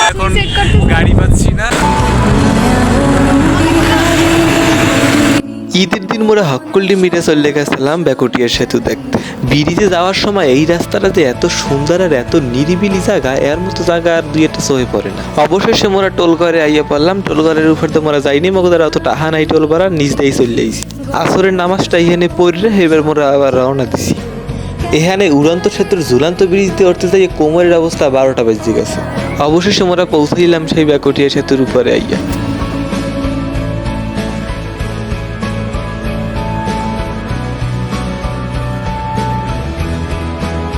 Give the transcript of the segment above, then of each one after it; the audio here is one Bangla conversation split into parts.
এখন গাড়ি পাচ্ছি না। ঈদের দিন মোরা হক্কুলডি মিটে চলে গেছিলাম বেকুটিয়া সেতু দেখতে। ব্রিজে যাওয়ার সময় এই রাস্তাটা যে এত সুন্দর আর এত নিরিবিলি জায়গা, এর মতো জায়গা আর দুই একটা চোখে পড়ে না। অবশেষে মোরা টোলঘরে আইয়া পড়লাম। টোলঘরের উপর তো মোরা যাইনি, মগদের অত টাহা নাই টোল ভাড়া, নিজ দিয়েই চলে আইছি। আসরের নামাজটা এখানে পড়লে এবার মোরা আবার রওনা দিছি। এখানে উড়ন্ত সেতুর ঝুলান্ত ব্রিজ দিয়ে উঠতে যাই কোমরের অবস্থা 12টা বেজে গেছে। অবশেষে মোরা পৌঁছাইলাম সেই বেকুটিয়া সেতুর উপরে আইয়া।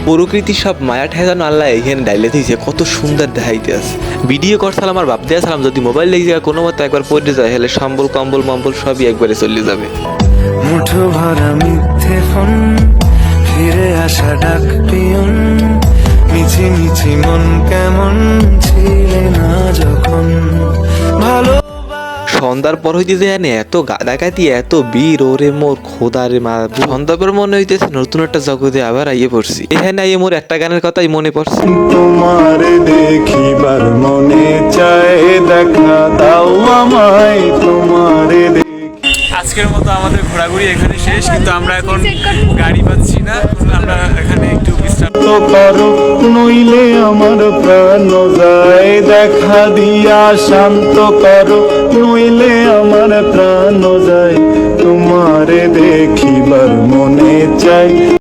প্রকৃতি সব মায়া ঠেকানো আল্লাহ এখানে ডাইলে দিয়েছে, কত সুন্দর দেখাইতে আছে। ভিডিও করছিলাম আর ভাবতে আসলাম যদি মোবাইল লেগে যায় কোনো মতো একবার পড়ে যায় হলে সম্বল কম্বল মম্বল সবই একবারে চলে যাবে। মুঠো ভরা মিথ্যে ফোন, ফিরে আসা ডাক পিয়ন, মিছি মিছি মন কেমন ছিলে না যখন ভালো। সন্ধ্যার পর হইতে যে এত গাদাগাতি এত বীর ওরে মোর খোদারে মা। সন্ধ্যার পর মনে হইতেছে নতুন একটা জগতে আবার আইয়ে পড়ছি। এখানে আইয়ে মোর একটা গানের কথাই মনে পড়ছে। তোমারে দেখিবার মনে চায়, দেখা দাও আমায় তোমারে। আজকের মতো আমাদের ঘোরাঘুরি এখানে শেষ, কিন্তু আমরা এখন গাড়ি পাচ্ছি না। আমরা এখানে একটু বিশ্রাম করো নইলে আমার প্রাণ যায়, দেখা দিয়া শান্ত করো নইলে আমার প্রাণ যায়, তোমারে দেখিবার মনে চাই।